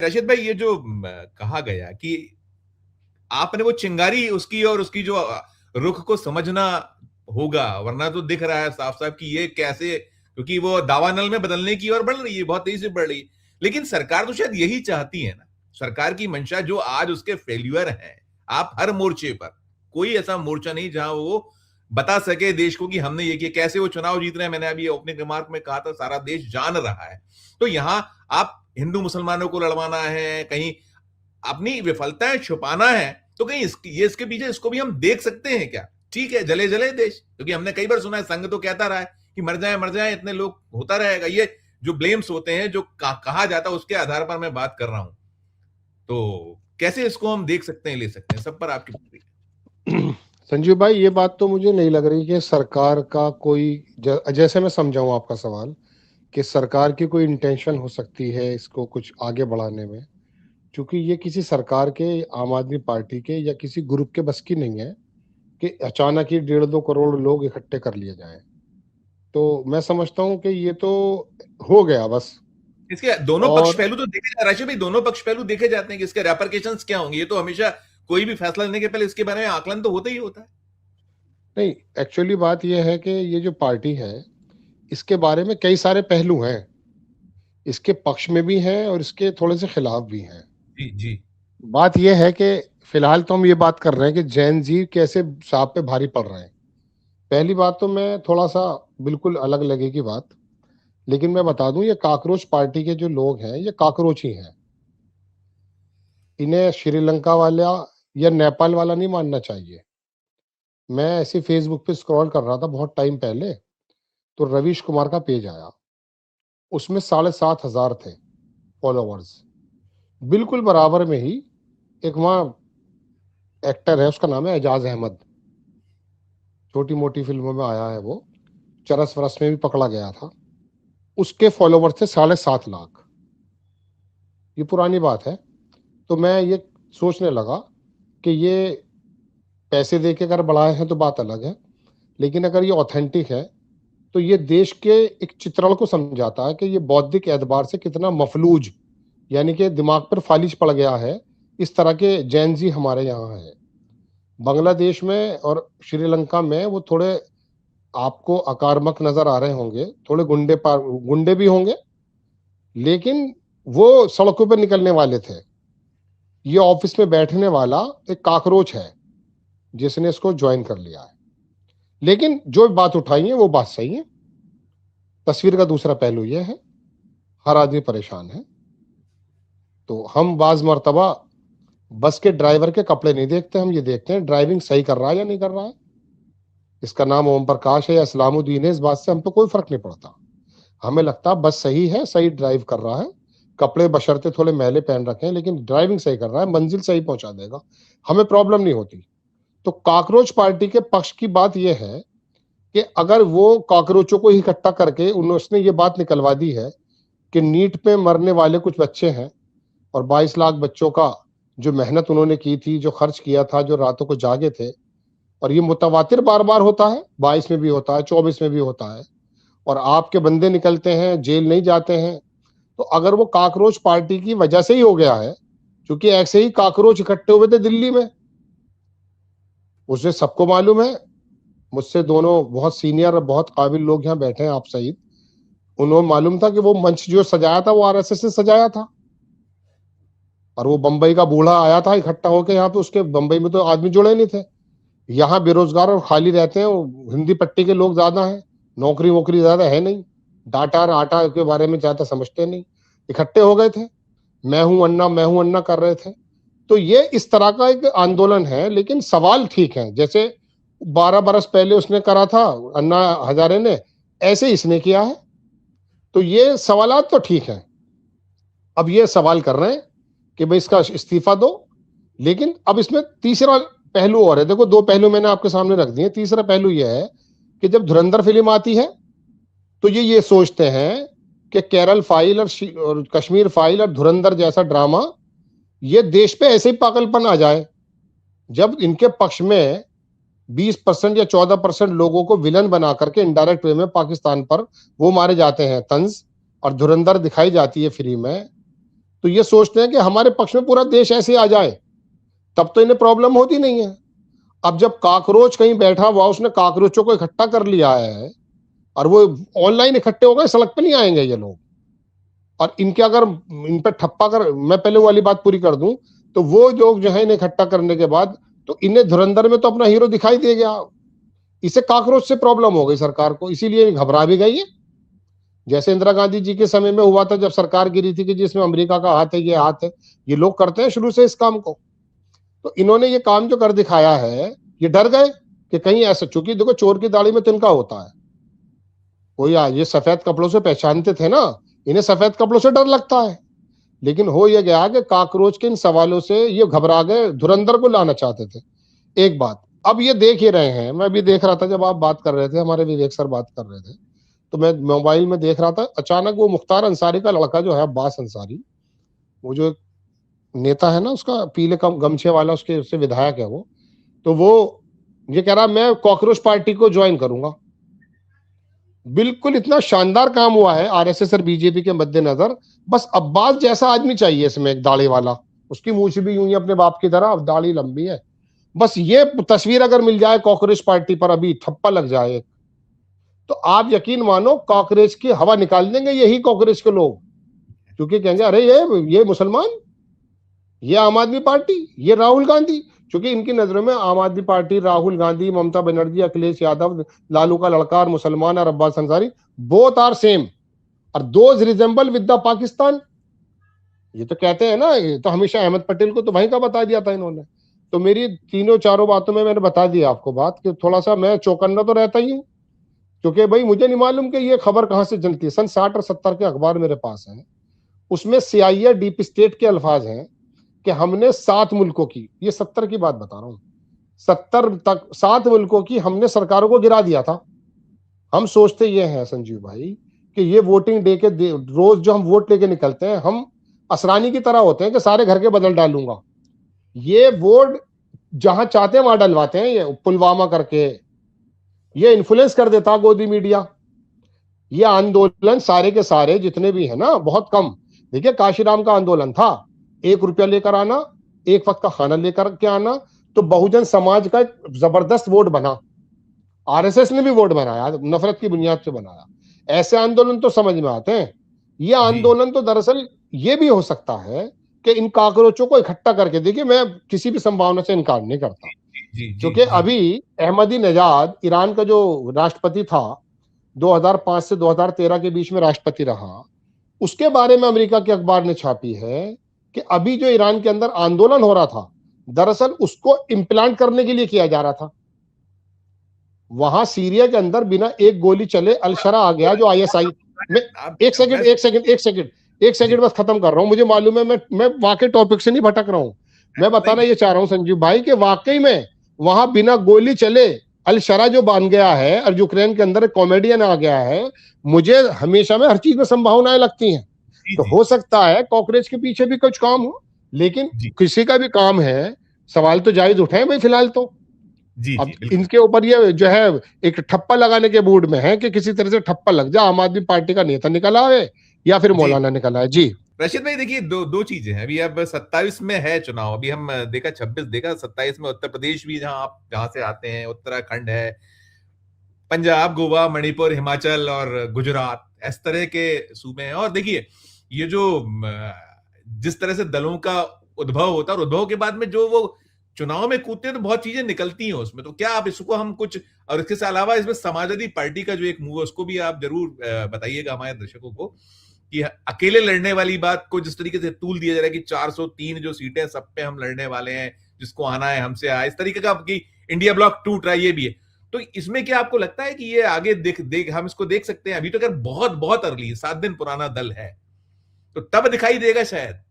रशीद भाई, ये जो कहा गया कि आपने वो चिंगारी उसकी और उसकी जो रुख को समझना होगा, वरना तो दिख रहा है साफ साफ कि ये कैसे, क्योंकि वो दावानल में बदलने की ओर बढ़ रही है, बहुत तेजी से बढ़ रही है। लेकिन सरकार तो शायद यही चाहती है ना। सरकार की मंशा जो आज उसके फेल्यूर है, आप हर मोर्चे पर, कोई ऐसा मोर्चा नहीं जहां वो बता सके देश को कि हमने ये किया, कैसे वो चुनाव जीत रहे हैं। मैंने अभी ओपनिंग रिमार्क में कहा था, सारा देश जान रहा है। तो यहां आप हिंदू मुसलमानों को लड़वाना है, कहीं अपनी विफलताएं छुपाना है, तो कहीं ये इसके पीछे इसको भी हम देख सकते हैं क्या? ठीक है, जले जले देश, क्योंकि हमने कई बार सुना है, संघ तो कहता रहा है कि मर जाए इतने लोग, होता रहेगा। ये जो ब्लेम्स होते हैं, जो कहा जाता है, उसके आधार पर मैं बात कर रहा हूं। तो कैसे इसको हम देख सकते हैं, ले सकते हैं, सब पर आपकी प्रतिक्रिया। संजीव भाई, ये बात तो मुझे नहीं लग रही कि सरकार का कोई, जैसे मैं समझाऊं आपका सवाल, कि सरकार की कोई इंटेंशन हो सकती है इसको कुछ आगे बढ़ाने में, क्योंकि ये किसी सरकार के, आम आदमी पार्टी के या किसी ग्रुप के बस की नहीं है कि अचानक ही 1.5-2 करोड़ लोग इकट्ठे कर लिए जाएं। तो मैं समझता हूं कि ये तो हो गया बस। इसके दोनों पक्ष और पहलू तो देखे जा रहे भाई, दोनों पक्ष पहलू देखे जाते हैं कि इसके रेपरकेशंस क्या होंगे। ये तो हमेशा कोई भी फैसला लेने के पहले इसके बारे में आकलन तो होता ही होता है। नहीं, एक्चुअली बात यह है कि ये जो पार्टी है, इसके बारे में कई सारे पहलू हैं, इसके पक्ष में भी हैं और इसके थोड़े से खिलाफ भी हैं। जी जी। बात यह है कि फिलहाल तो हम ये बात कर रहे हैं कि जैन जी कैसे सांप पे भारी पड़ रहे हैं। पहली बात तो मैं थोड़ा सा, बिल्कुल अलग लगेगी बात, लेकिन मैं बता दूं, ये काकरोच पार्टी के जो लोग हैं, ये काकरोच ही हैं। इन्हें श्रीलंका वाला या नेपाल वाला नहीं मानना चाहिए। मैं ऐसे फेसबुक पे स्क्रॉल कर रहा था बहुत टाइम पहले, तो रवीश कुमार का पेज आया, उसमें 7,500 थे फॉलोवर्स। बिल्कुल बराबर में ही एक वहाँ एक्टर है, उसका नाम है एजाज अहमद, छोटी मोटी फिल्मों में आया है वो, चरस वरस में भी पकड़ा गया था। उसके फॉलोवर्स थे 7.5 लाख। ये पुरानी बात है। तो मैं ये सोचने लगा कि ये पैसे दे के अगर बढ़ाए हैं तो बात अलग है, लेकिन अगर ये ऑथेंटिक है तो ये देश के एक चित्रण को समझाता है कि ये बौद्धिक एतबार से कितना मफलूज, यानी कि दिमाग पर फालिज पड़ गया है, इस तरह के जैन जी हमारे यहाँ है। बांग्लादेश में और श्रीलंका में वो थोड़े आपको आक्रामक नजर आ रहे होंगे, थोड़े गुंडे भी होंगे, लेकिन वो सड़कों पर निकलने वाले थे। ये ऑफिस में बैठने वाला एक काकरोच है जिसने इसको ज्वाइन कर लिया है। लेकिन जो बात उठाई है वो बात सही है। तस्वीर का दूसरा पहलू यह है, हर आदमी परेशान है। तो हम बाज मर्तबा बस के ड्राइवर के कपड़े नहीं देखते, हम ये देखते हैं ड्राइविंग सही कर रहा है या नहीं कर रहा है। इसका नाम ओम प्रकाश है या इस्लामुद्दीन है, इस बात से हम पे कोई फर्क नहीं पड़ता। हमें लगता है बस सही है, सही ड्राइव कर रहा है, कपड़े बशर्ते थोड़े मैले पहन रखे हैं, लेकिन ड्राइविंग सही कर रहा है, मंजिल सही पहुंचा देगा, हमें प्रॉब्लम नहीं होती। तो कॉकरोच पार्टी के पक्ष की बात यह है कि अगर वो कॉकरोचों को इकट्ठा करके उन्होंने ये बात निकलवा दी है कि नीट पे मरने वाले कुछ बच्चे हैं, और 22 लाख बच्चों का जो मेहनत उन्होंने की थी, जो खर्च किया था, जो रातों को जागे थे, और ये मुतवातिर बार बार होता है, 22 में भी होता है, 24 में भी होता है, और आपके बंदे निकलते हैं, जेल नहीं जाते हैं। तो अगर वो कॉकरोच पार्टी की वजह से ही हो गया है, क्योंकि ऐसे ही कॉकरोच इकट्ठे हुए थे दिल्ली में, उसे सबको मालूम है। मुझसे दोनों बहुत सीनियर और बहुत काबिल लोग यहाँ बैठे हैं, आप सहित, उन्होंने मालूम था कि वो मंच जो सजाया था वो आरएसएस से सजाया था। और वो बंबई का बूढ़ा आया था इकट्ठा होकर यहाँ पे, उसके बंबई में तो आदमी जुड़े नहीं थे। यहाँ बेरोजगार और खाली रहते हैं, हिंदी पट्टी के लोग ज्यादा हैं, नौकरी वोकरी ज्यादा है नहीं, डाटा और आटा के बारे में ज्यादा समझते नहीं, इकट्ठे हो गए थे, मैं हूं अन्ना कर रहे थे। तो ये इस तरह का एक आंदोलन है। लेकिन सवाल ठीक है, जैसे 12 बरस पहले उसने करा था अन्ना हजारे ने, ऐसे इसने किया है। तो ये सवालात तो ठीक है। अब ये सवाल कर रहे हैं कि भाई इसका इस्तीफा दो, लेकिन अब इसमें तीसरा पहलू और है। देखो, दो पहलू मैंने आपके सामने रख दिए। तीसरा पहलू यह है कि जब धुरंधर फिल्म आती है तो ये सोचते हैं कि केरल फाइल और कश्मीर फाइल और धुरंधर जैसा ड्रामा, ये देश पे ऐसे ही पागलपन आ जाए। जब इनके पक्ष में 20% या 14% लोगों को विलन बना करके इनडायरेक्ट वे में पाकिस्तान पर वो मारे जाते हैं तंज, और धुरंधर दिखाई जाती है फ्री में, तो ये सोचते हैं कि हमारे पक्ष में पूरा देश ऐसे आ जाए, तब तो इन्हें प्रॉब्लम होती नहीं है। अब जब काकरोच कहीं बैठा हुआ, उसने काकरोचों को इकट्ठा कर लिया है और वो ऑनलाइन इकट्ठे हो गए, सड़क पे नहीं आएंगे ये लोग। और इनके अगर इन पर ठप्पा कर, मैं पहले वाली बात पूरी कर दूं, तो वो लोग जो है इन्हें इकट्ठा करने के बाद, तो इन्हें धुरंधर में तो अपना हीरो दिखाई दे गया, इसे काकरोच से प्रॉब्लम हो गई सरकार को, इसीलिए घबरा भी गई है। जैसे इंदिरा गांधी जी के समय में हुआ था, जब सरकार गिरी थी कि जिसमें अमेरिका का हाथ है, ये हाथ है, ये लोग करते हैं शुरू से इस काम को। तो इन्होंने ये काम जो कर दिखाया है, ये डर गए कि कहीं ऐसा, चूंकि देखो चोर की दाढ़ी में तिनका होता है, कोई ये सफेद कपड़ों से पहचानते थे ना, इन्हें सफेद कपड़ों से डर लगता है। लेकिन हो ये गया कि काकरोच के इन सवालों से ये घबरा गए, धुरंधर को लाना चाहते थे। एक बात अब ये देख ही रहे हैं, मैं भी देख रहा था जब आप बात कर रहे थे, हमारे विवेक सर बात कर रहे थे, तो मैं मोबाइल में देख रहा था, अचानक वो मुख्तार अंसारी का लड़का जो है, अब्बास अंसारी, वो जो नेता है ना, उसका पीले गमछे वाला, उसके उससे विधायक है वो, तो वो ये कह रहा मैं कॉकरोच पार्टी को ज्वाइन करूंगा। बिल्कुल इतना शानदार काम हुआ है आरएसएस और बीजेपी के मद्देनजर। बस अब्बास जैसा आदमी चाहिए इसमें, एक दाढ़ी वाला, उसकी मूछ भी यूं ही अपने बाप की तरह, अब दाढ़ी लंबी है। बस ये तस्वीर अगर मिल जाए कॉकरोच पार्टी पर, अभी थप्पा लग जाए, तो आप यकीन मानो कॉकरोच की हवा निकाल देंगे यही कॉकरोच के लोग, क्योंकि कहेंगे अरे ये मुसलमान, ये आम आदमी पार्टी, ये राहुल गांधी। क्योंकि इनकी नजरों में आम आदमी पार्टी, राहुल गांधी, ममता बनर्जी, अखिलेश यादव, लालू का लड़का और मुसलमान और Abbas Ansari, both are same और those resemble with the Pakistan. ये तो कहते हैं ना, ये तो हमेशा अहमद पटेल को तो वहीं का बता दिया था इन्होंने। तो मेरी तीनों चारों बातों में मैंने बता दिया आपको बात, कि थोड़ा सा मैं चौकन्ना तो रहता ही हूँ, क्योंकि भाई मुझे नहीं मालूम कि ये खबर कहां से जनती है। सन 60 और 70 के अखबार मेरे पास है, उसमें सीआईए डीप स्टेट के अल्फाज हैं कि हमने 7 मुल्कों की, ये 70 की बात बता रहा हूं, 70 तक 7 मुल्कों की हमने सरकारों को गिरा दिया था। हम सोचते ये हैं संजीव भाई कि ये वोटिंग डे के रोज जो हम वोट लेके निकलते हैं, हम असरानी की तरह होते हैं कि सारे घर के बदल डालूंगा। ये वोट जहां चाहते हैं वहां डलवाते हैं, ये पुलवामा करके ये इन्फ्लुएंस कर देता गोदी मीडिया। ये आंदोलन सारे के सारे जितने भी है ना, बहुत कम, देखिए काशीराम का आंदोलन था, 1 रुपया लेकर आना, एक वक्त का खाना लेकर के आना, तो बहुजन समाज का एक जबरदस्त वोट बना। आरएसएस ने भी वोट बनाया, नफरत की बुनियाद पे बनाया। ऐसे आंदोलन तो समझ में आते हैं। ये जी आंदोलन तो दरअसल ये भी हो सकता है कि इन काकरोचों को इकट्ठा करके, देखिए मैं किसी भी संभावना से इनकार नहीं करता, जी जी क्योंकि जी अभी अहमदी नजाद ईरान का जो राष्ट्रपति था, 2005 से 2013 के बीच में राष्ट्रपति रहा, उसके बारे में अमेरिका के अखबार ने छापी है कि अभी जो ईरान के अंदर आंदोलन हो रहा था, दरअसल उसको इम्प्लांट करने के लिए किया जा रहा था। वहां सीरिया के अंदर बिना एक गोली चले अलशरा आ गया, जो आईएसआई में, आप एक सेकंड मैं एक सेकंड एक सेकंड एक जी सेकंड बस खत्म कर रहा हूं, मुझे मालूम है, मैं वाकई टॉपिक से नहीं भटक रहा हूं। मैं बताना नहीं ये चाह रहा हूं संजीव भाई कि वाकई में वहां बिना गोली चले अलशरा जो बांध गया है, और यूक्रेन के अंदर एक कॉमेडियन आ गया है, मुझे हमेशा में हर चीज में संभावनाएं लगती हैं। जी तो जी हो सकता है कॉकरेज के पीछे भी कुछ काम हो, लेकिन जी किसी का भी काम है, सवाल तो जायज उठाए भाई फिलहाल तो। जी अब जी बिल्कुल। इनके ऊपर ये जो है एक ठप्पा लगाने के मूड में है कि किसी तरह से ठप्पा लग जाए, आम आदमी पार्टी का नेता निकल आए या फिर जी मौलाना निकल आए जी। रशीद भाई देखिए, दो दो चीजें हैं। अभी अब 27 में है चुनाव, अभी हम देखा 26 देखा, 27 में उत्तर प्रदेश भी, जहां आप जहां से आते हैं, उत्तराखंड है, पंजाब, गोवा, मणिपुर, हिमाचल और गुजरात, इस तरह के सूबे हैं। और देखिए ये जो जिस तरह से दलों का उद्भव होता है, और उद्भव के बाद में जो वो चुनाव में कूदते हैं, तो बहुत चीजें निकलती हैं उसमें। तो क्या आप इसको हम कुछ, और इसके अलावा इसमें समाजवादी पार्टी का जो एक मूव है, उसको भी आप जरूर बताइएगा हमारे दर्शकों को, कि अकेले लड़ने वाली बात को जिस तरीके से तूल दिया जा रहा है कि 403 जो सीटें सब पे हम लड़ने वाले हैं, जिसको आना है हमसे आए, इस तरीके का, कि इंडिया ब्लॉक टूट रहा है, ये भी है। तो इसमें क्या आपको लगता है कि ये आगे देख देख हम इसको देख सकते हैं? अभी तो अगर बहुत बहुत अर्ली है, 7 दिन पुराना दल है, तो तब दिखाई देगा, शायद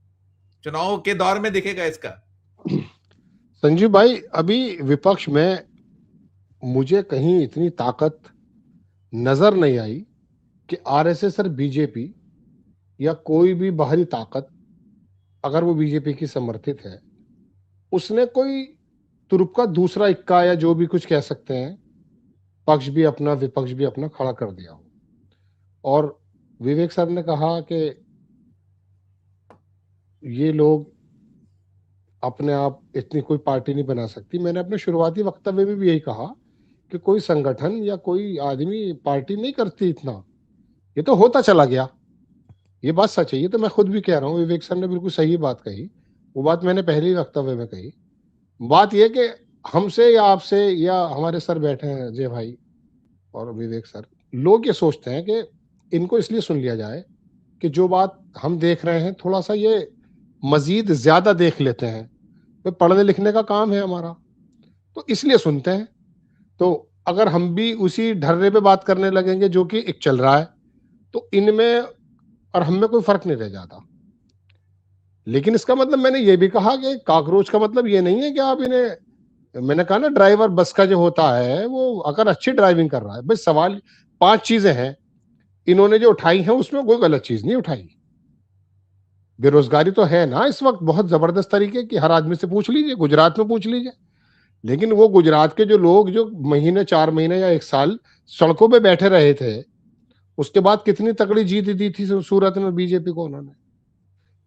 चुनाव के दौर में दिखेगा इसका। संजीव भाई अभी विपक्ष में मुझे कहीं इतनी ताकत नजर नहीं आई कि आरएसएस और बीजेपी या कोई भी बाहरी ताकत, अगर वो बीजेपी की समर्थित है, उसने कोई तुरुप का दूसरा इक्का या जो भी कुछ कह सकते हैं, पक्ष भी अपना विपक्ष भी अपना खड़ा कर दिया हो। और विवेक सर ने कहा कि ये लोग अपने आप इतनी कोई पार्टी नहीं बना सकती। मैंने अपने शुरुआती वक्तव्य में भी यही कहा कि कोई संगठन या कोई आदमी पार्टी नहीं करती इतना, ये तो होता चला गया। ये बात सच है, ये तो मैं खुद भी कह रहा हूँ। विवेक सर ने बिल्कुल सही बात कही, वो बात मैंने पहले ही वक्तव्य में कही। बात यह कि हमसे या आपसे या हमारे सर बैठे हैं अजय भाई और विवेक सर, लोग ये सोचते हैं कि इनको इसलिए सुन लिया जाए कि जो बात हम देख रहे हैं थोड़ा सा ये मजीद ज्यादा देख लेते हैं। तो पढ़ने लिखने का काम है हमारा, तो इसलिए सुनते हैं। तो अगर हम भी उसी ढर्रे पे बात करने लगेंगे जो कि एक चल रहा है, तो इनमें और हम में कोई फर्क नहीं रह जाता। लेकिन इसका मतलब मैंने ये भी कहा कि कॉकरोच का मतलब ये नहीं है कि आप इन्हें, मैंने कहा ना ड्राइवर बस का जो होता है वो अगर अच्छी ड्राइविंग कर रहा है, भाई सवाल 5 चीजें हैं इन्होंने जो उठाई हैं उसमें कोई गलत चीज नहीं उठाई। बेरोजगारी तो है ना इस वक्त बहुत जबरदस्त तरीके की, हर आदमी से पूछ लीजिए, गुजरात में पूछ लीजिए। लेकिन वो गुजरात के जो लोग जो महीने 4 महीने या 1 साल सड़कों पे बैठे रहे थे, उसके बाद कितनी तगड़ी जीत दी थी सूरत में बीजेपी को उन्होंने।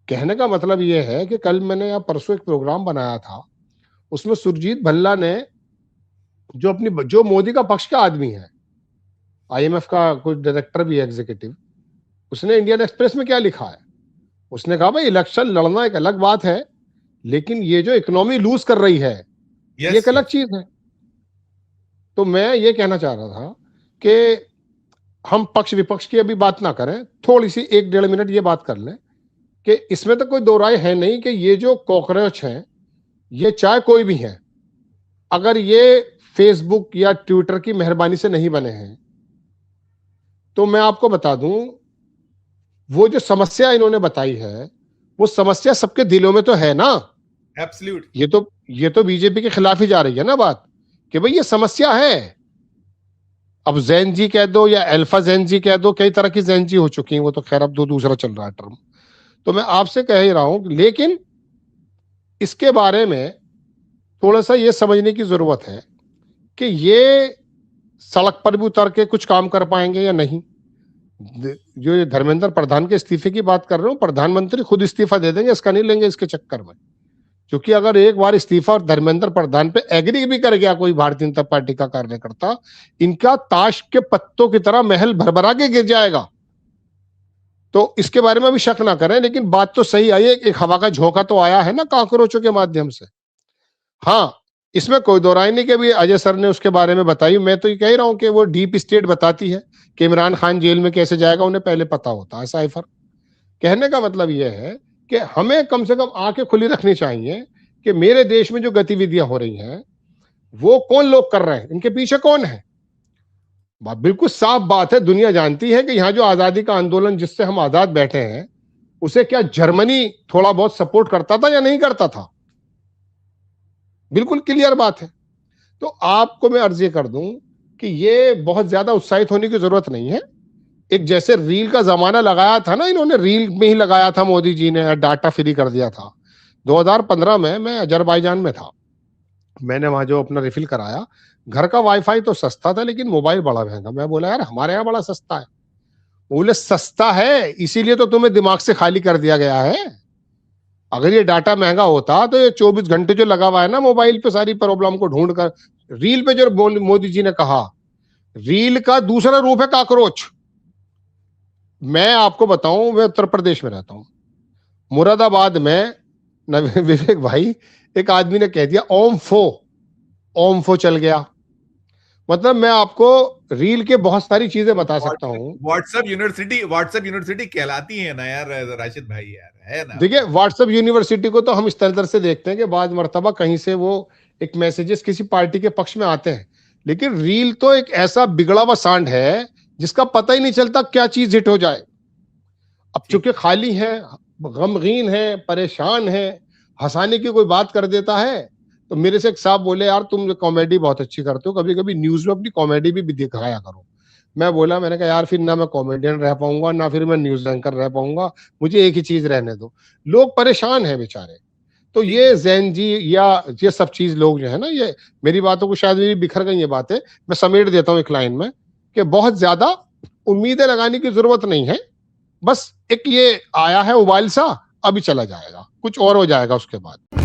कहने का मतलब ये है कि कल मैंने या परसों एक प्रोग्राम बनाया था, उसमें सुरजीत भल्ला ने जो मोदी का पक्ष का आदमी है, आईएमएफ का कोई डायरेक्टर भी है एग्जीक्यूटिव, उसने इंडियन एक्सप्रेस में क्या लिखा है, उसने कहा भाई इलेक्शन लड़ना एक अलग बात है, लेकिन ये जो इकोनॉमी लूज कर रही है ये एक यस अलग यस। चीज है। तो मैं ये कहना चाह रहा था कि हम पक्ष विपक्ष की अभी बात ना करें, थोड़ी सी 1-1.5 मिनट ये बात कर लें कि इसमें तो कोई दो राय है नहीं कि ये जो कॉकरोच हैं, ये चाहे कोई भी है, अगर ये फेसबुक या ट्विटर की मेहरबानी से नहीं बने हैं, तो मैं आपको बता दूं वो जो समस्या इन्होंने बताई है वो समस्या सबके दिलों में तो है ना। एब्सोल्यूट। ये तो बीजेपी के खिलाफ ही जा रही है ना बात, कि भाई ये समस्या है। अब जैन जी कह दो या अल्फा जैन जी कह दो, कई तरह की जैन जी हो चुकी हैं, वो तो खैर अब दूसरा चल रहा है टर्म। तो मैं आपसे कह ही रहा हूं, लेकिन इसके बारे में थोड़ा सा ये समझने की जरूरत है कि ये सड़क पर भी उतर के कुछ काम कर पाएंगे या नहीं। जो ये धर्मेंद्र प्रधान के इस्तीफे की बात कर रहे हो, प्रधानमंत्री खुद इस्तीफा दे देंगे, इसका नहीं लेंगे इसके चक्कर में। क्योंकि अगर एक बार इस्तीफा और धर्मेंद्र प्रधान पे एग्री भी कर गया कोई भारतीय जनता पार्टी का कार्यकर्ता, इनका ताश के पत्तों की तरह महल भरभरा के गिर जाएगा। तो इसके बारे में भी शक ना करें, लेकिन बात तो सही आई है, एक हवा का झोंका तो आया है ना कॉकरोचों के माध्यम से। हाँ, इसमें कोई दो राय नहीं कि भी अजय सर ने उसके बारे में बताई। मैं तो ये कह रहा हूं कि वो डीप स्टेट बताती है कि इमरान खान जेल में कैसे जाएगा, उन्हें पहले पता होता है साइफर। कहने का मतलब यह है कि हमें कम से कम आंखें खुली रखनी चाहिए कि मेरे देश में जो गतिविधियां हो रही हैं वो कौन लोग कर रहे हैं, इनके पीछे कौन है। बात बिल्कुल साफ बात है, दुनिया जानती है कि यहाँ जो आजादी का आंदोलन जिससे हम आजाद बैठे हैं, उसे क्या जर्मनी थोड़ा बहुत सपोर्ट करता था या नहीं करता था, बिल्कुल क्लियर बात है। तो आपको मैं अर्जी कर दूं कि ये बहुत ज्यादा उत्साहित होने की जरूरत नहीं है। एक जैसे रील का जमाना लगाया था ना, इन्होंने रील में ही लगाया था मोदी जी ने, डाटा फ्री कर दिया था 2015 में। मैं अजरबैजान में था, मैंने वहां जो अपना रिफिल कराया, घर का वाईफाई तो सस्ता था लेकिन मोबाइल बड़ा महंगा। मैं बोला यार हमारे यहाँ बड़ा सस्ता है। बोले सस्ता है इसीलिए तो तुम्हें दिमाग से खाली कर दिया गया है। अगर ये डाटा महंगा होता तो ये 24 घंटे जो लगा हुआ है ना मोबाइल पे सारी प्रॉब्लम को ढूंढ कर, रील पे जो मोदी जी ने कहा, रील का दूसरा रूप है काकरोच। मैं आपको बताऊं, मैं उत्तर प्रदेश में रहता हूं, मुरादाबाद में विवेक भाई, एक आदमी ने कह दिया ओम फो चल गया। मतलब मैं आपको रील के बहुत सारी चीजें बता सकता हूं। व्हाट्सएप यूनिवर्सिटी कहलाती है ना यार राशिद भाई, यार है ना। देखिए व्हाट्सएप यूनिवर्सिटी को तो हम इस तरह से देखते हैं कि बाद मर्तबा कहीं से वो एक मैसेजेस किसी पार्टी के पक्ष में आते हैं, लेकिन रील तो एक ऐसा बिगड़ा हुआ सांड है जिसका पता ही नहीं चलता क्या चीज हिट हो जाए। अब चूंकि खाली है, गमगीन है, परेशान है, हंसाने की कोई बात कर देता है। तो मेरे से एक साहब बोले यार तुम कॉमेडी बहुत अच्छी करते हो, कभी कभी न्यूज में अपनी कॉमेडी भी दिखाया करो। मैंने कहा यार फिर ना मैं कॉमेडियन रह पाऊंगा ना फिर मैं न्यूज एंकर रह पाऊंगा, मुझे एक ही चीज रहने दो। लोग परेशान है बेचारे। तो ठीक ये है। जैन जी या ये सब चीज लोग जो है ना, ये मेरी बातों को शायद मेरी बिखर गई ये बातें, मैं समेट देता हूँ एक लाइन में कि बहुत ज्यादा उम्मीदें लगाने की जरूरत नहीं है। बस एक ये आया है उबाल सा, अभी चला जाएगा, कुछ और हो जाएगा उसके बाद।